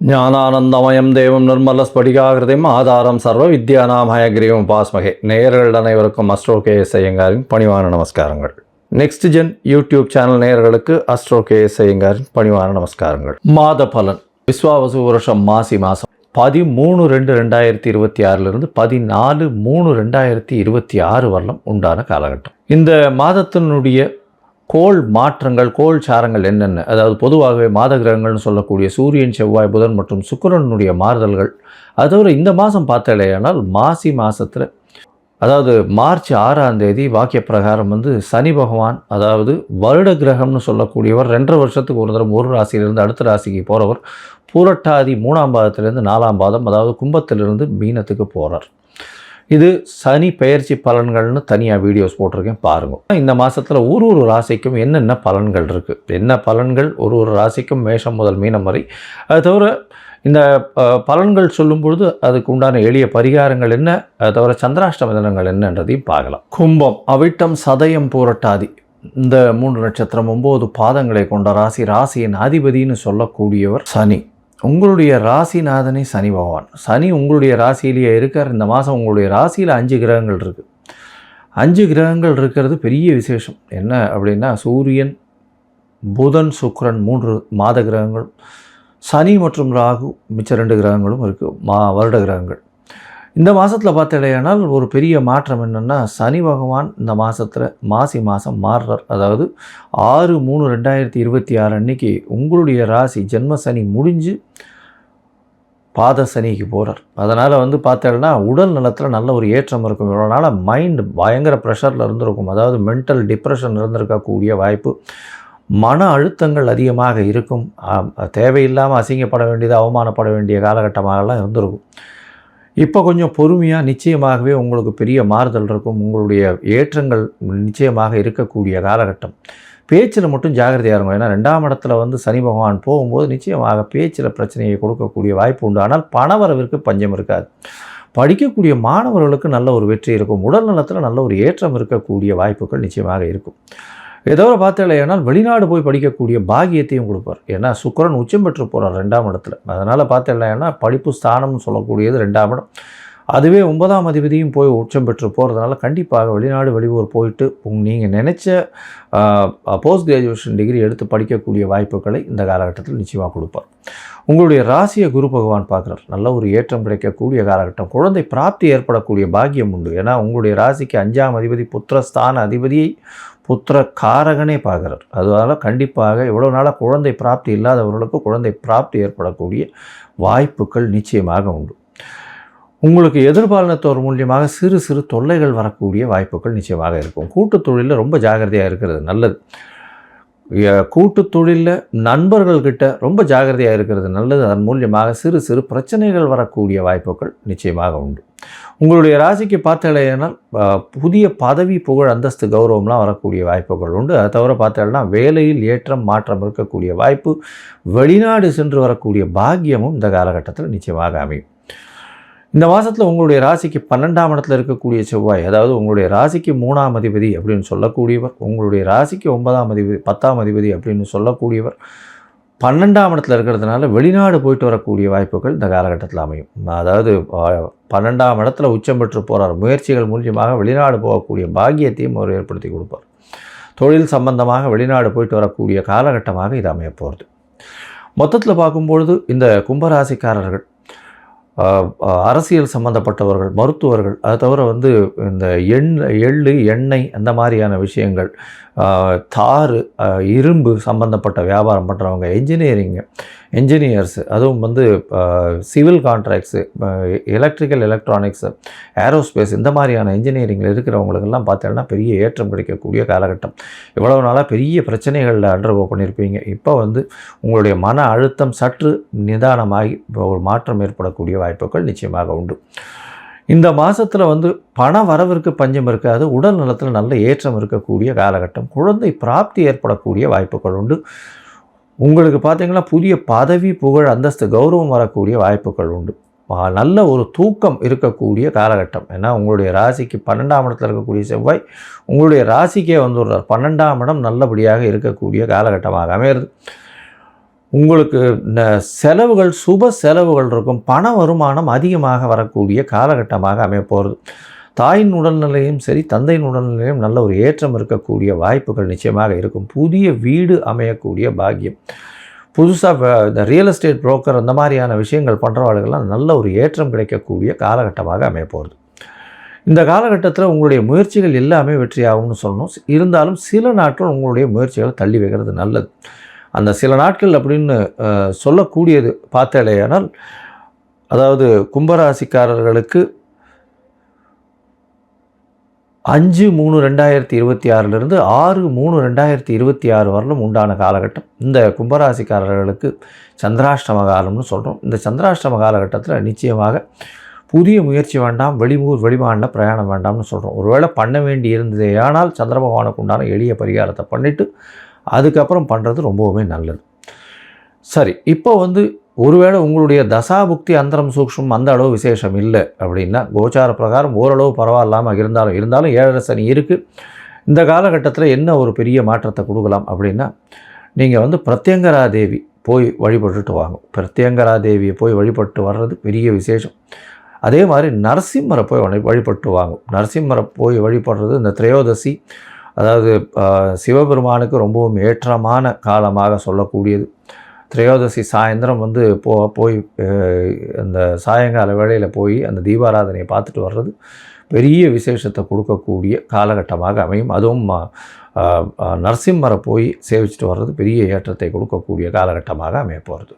ஞானானந்தமயம் தேவம் நிர்மலஸ்படிகாகிருதிம் ஆதாரம் சர்வ வித்யானாம் ஹயக்ரீவம் உபாஸ்மகே. நேயர்கள் அனைவருக்கும் அஸ்ட்ரோ கேஎஸ் ஐயங்காரின் பணிவான நமஸ்காரங்கள். நெக்ஸ்ட் ஜென் யூடியூப் சேனல் நேயர்களுக்கு அஸ்ட்ரோ கேஎஸ் ஐயங்காரின் பணிவான நமஸ்காரங்கள். மாத பலன் விஸ்வாவசு வருஷம் மாசி மாதம் 13/2/2026 14/3/2026 வரலாம் உண்டான காலகட்டம். இந்த மாதத்தினுடைய கோள் மாற்றங்கள், கோள் சாரங்கள் என்னென்ன, அதாவது பொதுவாகவே மாத கிரகங்கள்னு சொல்லக்கூடிய சூரியன், செவ்வாய், புதன் மற்றும் சுக்கிரனுடைய மாறுதல்கள். அது தவிர இந்த மாதம் பார்த்தாலேயானால் மாசி மாதத்தில், அதாவது மார்ச் 6ஆம் தேதி வாக்கிய பிரகாரம் சனி பகவான், அதாவது வருட கிரகம்னு சொல்லக்கூடியவர் 2.5 வருஷத்துக்கு ஒரு தரம் ஒரு ராசியிலிருந்து அடுத்த ராசிக்கு போகிறவர், பூரட்டாதி 3ஆம் பாதத்திலிருந்து 4ஆம் பாதம், அதாவது கும்பத்திலிருந்து மீனத்துக்கு போகிறார். இது சனி பெயர்ச்சி பலன்கள்னு தனியாக வீடியோஸ் போட்டிருக்கேன், பாருங்கள். இந்த மாதத்தில் ஒரு ராசிக்கும் என்னென்ன பலன்கள் இருக்குது, என்ன பலன்கள் ஒரு ராசிக்கும் மேஷம் முதல் மீனம் வரை. அது தவிர இந்த பலன்கள் சொல்லும் பொழுது அதுக்கு உண்டான எளிய பரிகாரங்கள் என்ன, அது தவிர சந்திராஷ்டம தினங்கள் என்னன்றதையும் பார்க்கலாம். கும்பம், அவிட்டம், சதயம், பூரட்டாதி இந்த 3 நட்சத்திரம் 9 பாதங்களை கொண்ட ராசி. ராசியின் அதிபதினு சொல்லக்கூடியவர் சனி. உங்களுடைய ராசிநாதனே சனி பகவான். சனி உங்களுடைய ராசியிலேயே இருக்கார். இந்த மாதம் உங்களுடைய ராசியில் 5 கிரகங்கள் இருக்குது. 5 கிரகங்கள் இருக்கிறது பெரிய விசேஷம். என்ன அப்படின்னா, சூரியன், புதன், சுக்கிரன் 3 மாத கிரகங்கள், சனி மற்றும் ராகு மிச்ச 2 கிரகங்களும் இருக்குது, வருட கிரகங்கள். இந்த மாதத்தில் பார்த்தடையானால் ஒரு பெரிய மாற்றம் என்னென்னா, சனி பகவான் இந்த மாதத்தில் மாசி மாதம் மாறுறார். அதாவது 6/3/2026 அன்னைக்கு உங்களுடைய ராசி ஜென்ம சனி முடிஞ்சு பாத சனிக்கு போகிறார். அதனால் பார்த்தேன்னா உடல் நலத்தில் நல்ல ஒரு ஏற்றம் இருக்கும். இவ்வளோ நாள் மைண்ட் பயங்கர ப்ரெஷரில் இருந்திருக்கும், அதாவது மென்டல் டிப்ரெஷன் இருந்திருக்கக்கூடிய வாய்ப்பு, மன அழுத்தங்கள் அதிகமாக இருக்கும், தேவையில்லாமல் அசிங்கப்பட வேண்டியது, அவமானப்பட வேண்டிய காலகட்டமாகலாம் இருந்திருக்கும். இப்போ கொஞ்சம் பொறுமையாக நிச்சயமாகவே உங்களுக்கு பெரிய மாறுதல் இருக்கும். உங்களுடைய ஏற்றங்கள் நிச்சயமாக இருக்கக்கூடிய காலகட்டம். பேச்சில் மட்டும் ஜாகிரதையாக இருக்கும். ஏன்னா 2ஆம் இடத்துல சனி பகவான் போகும்போது நிச்சயமாக பேச்சில் பிரச்சனையை கொடுக்கக்கூடிய வாய்ப்பு உண்டு. ஆனால் பணவரவிற்கு பஞ்சம் இருக்காது. படிக்கக்கூடிய மாணவர்களுக்கு நல்ல ஒரு வெற்றி இருக்கும். உடல் நலத்தில் நல்ல ஒரு ஏற்றம் இருக்கக்கூடிய வாய்ப்புகள் நிச்சயமாக இருக்கும். ஏதோ பார்த்தாலேனால் வெளிநாடு போய் படிக்கக்கூடிய பாகியத்தையும் கொடுப்பார். ஏன்னா சுக்கிரன் உச்சம் பெற்று போகிறார் 2ஆம் இடத்துல. அதனால் பார்த்தாலேனா படிப்பு ஸ்தானம்னு சொல்லக்கூடியது 2ஆம் இடம். அதுவே 9ஆம் அதிபதியும் போய் உச்சம் பெற்று போகிறதுனால கண்டிப்பாக வெளிநாடு வெளியூர் போயிட்டு நீங்கள் நினச்ச போஸ்ட் கிராஜுவேஷன் டிகிரி எடுத்து படிக்கக்கூடிய வாய்ப்புகளை இந்த காலகட்டத்தில் நிச்சயமாக கொடுப்பார். உங்களுடைய ராசியை குரு பகவான் பார்க்குறார். நல்ல ஒரு ஏற்றம் கிடைக்கக்கூடிய காலகட்டம். குழந்தை பிராப்தி ஏற்படக்கூடிய பாக்கியம் உண்டு. ஏன்னா உங்களுடைய ராசிக்கு 5ஆம் அதிபதி புத்திரஸ்தான அதிபதியை புத்திர காரகனே பார்க்குறார். அதனால் கண்டிப்பாக இவ்வளோ நாளாக குழந்தை பிராப்தி இல்லாதவர்களுக்கு குழந்தை பிராப்தி ஏற்படக்கூடிய வாய்ப்புகள் நிச்சயமாக உண்டு. உங்களுக்கு எதிர்பாலினத்தோர் மூலியமாக சிறு சிறு தொல்லைகள் வரக்கூடிய வாய்ப்புகள் நிச்சயமாக இருக்கும். கூட்டு தொழிலில் ரொம்ப ஜாகிரதையாக இருக்கிறது நல்லது. கூட்டு தொழிலில் நண்பர்கள்கிட்ட ரொம்ப ஜாகிரதையாக இருக்கிறது நல்லது. அதன் மூலியமாக சிறு சிறு பிரச்சனைகள் வரக்கூடிய வாய்ப்புகள் நிச்சயமாக உண்டு. உங்களுடைய ராசிக்கு பார்த்தாலேனால் புதிய பதவி, புகழ், அந்தஸ்து, கௌரவம்லாம் வரக்கூடிய வாய்ப்புகள் உண்டு. அதை தவிர பார்த்தாலேனா வேலையில் ஏற்றம் மாற்றம் இருக்கக்கூடிய வாய்ப்பு, வெளிநாடு சென்று வரக்கூடிய பாக்கியமும் இந்த காலகட்டத்தில் நிச்சயமாக அமையும். இந்த மாதத்தில் உங்களுடைய ராசிக்கு 12ஆம் இடத்துல இருக்கக்கூடிய செவ்வாய், அதாவது உங்களுடைய ராசிக்கு 3ஆம் அதிபதி அப்படின்னு சொல்லக்கூடியவர், உங்களுடைய ராசிக்கு 9ஆம் அதிபதி 10ஆம் அதிபதி அப்படின்னு சொல்லக்கூடியவர் 12ஆம் இடத்துல இருக்கிறதுனால வெளிநாடு போயிட்டு வரக்கூடிய வாய்ப்புகள் இந்த காலகட்டத்தில் அமையும். அதாவது 12ஆம் இடத்துல உச்சம் பெற்று போகிறார். முயற்சிகள் மூலியமாக வெளிநாடு போகக்கூடிய பாக்கியத்தையும் அவர் ஏற்படுத்தி கொடுப்பார். தொழில் சம்பந்தமாக வெளிநாடு போயிட்டு வரக்கூடிய காலகட்டமாக இது அமைய போகிறது. மொத்தத்தில் பார்க்கும்பொழுது இந்த கும்பராசிக்காரர்கள், அரசியல் சம்பந்தப்பட்டவர்கள், மருத்துவர்கள், அதை தவிர இந்த எள்ளு, எண்ணெய் அந்த மாதிரியான விஷயங்கள், தார், இரும்பு சம்பந்தப்பட்ட வியாபாரம் பண்ணுறவங்க, என்ஜினியர்ஸு, அதுவும் civil contracts, electrical, electronics, aerospace இந்த மாதிரியான என்ஜினியரிங்கில் இருக்கிறவங்களுக்கெல்லாம் பார்த்தீங்கன்னா பெரிய ஏற்றம் கிடைக்கக்கூடிய காலகட்டம். இவ்வளவு நாளாக பெரிய பிரச்சனைகளில் அண்டர்கோ பண்ணியிருப்பீங்க. இப்போ உங்களுடைய மன அழுத்தம் சற்று நிதானமாகி ஒரு மாற்றம் ஏற்படக்கூடிய வாய்ப்புகள் நிச்சயமாக உண்டு. இந்த மாதத்தில் பண வரவிற்கு பஞ்சம் இருக்காது. உடல் நலத்தில் நல்ல ஏற்றம் இருக்கக்கூடிய காலகட்டம். குழந்தை பிராப்தி ஏற்படக்கூடிய வாய்ப்புகள் உண்டு. உங்களுக்கு பார்த்திங்கன்னா புதிய பதவி, புகழ், அந்தஸ்து, கௌரவம் வரக்கூடிய வாய்ப்புகள் உண்டு. நல்ல ஒரு தூக்கம் இருக்கக்கூடிய காலகட்டம். ஏன்னா உங்களுடைய ராசிக்கு 12ஆம் இடத்துல இருக்கக்கூடிய செவ்வாய் உங்களுடைய ராசிக்கே வந்துடுறார். 12ஆம் இடம் நல்லபடியாக இருக்கக்கூடிய காலகட்டமாக அமையிறது. உங்களுக்கு செலவுகள், சுப செலவுகள் இருக்கும். பண வருமானம் அதிகமாக வரக்கூடிய காலகட்டமாக அமையப்போகிறது. தாயின் உடல்நிலையும் சரி, தந்தையின் உடல்நிலையும் நல்ல ஒரு ஏற்றம் இருக்கக்கூடிய வாய்ப்புகள் நிச்சயமாக இருக்கும். புதிய வீடு அமையக்கூடிய பாக்கியம். புதுசாக இந்த ரியல் எஸ்டேட் புரோக்கர் அந்த மாதிரியான விஷயங்கள் பண்ணுறவர்களுக்கெல்லாம் நல்ல ஒரு ஏற்றம் கிடைக்கக்கூடிய காலகட்டமாக அமையப்போகிறது. இந்த காலகட்டத்தில் உங்களுடைய முயற்சிகள் எல்லாமே வெற்றியாகும்னு சொல்லணும். இருந்தாலும் சில நாட்கள் உங்களுடைய முயற்சிகளை தள்ளி வைக்கிறது நல்லது. அந்த சில நாட்கள் அப்படின்னு சொல்லக்கூடியது பார்த்தாலேயானால், அதாவது கும்பராசிக்காரர்களுக்கு 5/3/2026 6/3/2026 வரலும் உண்டான காலகட்டம். இந்த கும்பராசிக்காரர்களுக்கு சந்திராஷ்டம காலம்னு சொல்கிறோம். இந்த சந்திராஷ்டம காலகட்டத்தில் நிச்சயமாக புதிய முயற்சி வேண்டாம், வெளியூர் வெளிமாநில பிரயாணம் வேண்டாம்னு சொல்கிறோம். ஒருவேளை பண்ண வேண்டி இருந்ததே ஆனால் சந்திர பகவானுக்கு உண்டான எளிய பரிகாரத்தை பண்ணிவிட்டு அதுக்கப்புறம் பண்ணுறது ரொம்பவுமே நல்லது. சரி, இப்போ ஒருவேளை உங்களுடைய தசாபுக்தி அந்தரம் சூக்ஷ்மம் அந்த அளவு விசேஷம் இல்லை அப்படின்னா, கோச்சார பிரகாரம் ஓரளவு பரவாயில்லாமல் இருந்தாலும் 7.5 சனி இருக்குது. இந்த காலகட்டத்தில் என்ன ஒரு பெரிய மாற்றத்தை கொடுக்கலாம் அப்படின்னா, நீங்கள் பிரத்யங்கரா தேவி போய் வழிபட்டுட்டு வாங்க. பிரத்யங்கரா தேவியை போய் வழிபட்டு வர்றது பெரிய விசேஷம். அதே மாதிரி நரசிம்மரை போய் வழிபட்டு வாங்க. நரசிம்மரை போய் வழிபடுறது இந்த திரையோதசி, அதாவது சிவபெருமானுக்கு ரொம்பவும் ஏற்றமான காலமாக சொல்லக்கூடியது. திரையோதசி சாயந்தரம் போய் அந்த சாயங்கால வேளையில் போய் அந்த தீபாராதனையை பார்த்துட்டு வர்றது பெரிய விசேஷத்தை கொடுக்கக்கூடிய காலகட்டமாக அமையும். அதுவும் நரசிம்மரை போய் சேவிச்சுட்டு வர்றது பெரிய ஏற்றத்தை கொடுக்கக்கூடிய காலகட்டமாக அமைய போகிறது.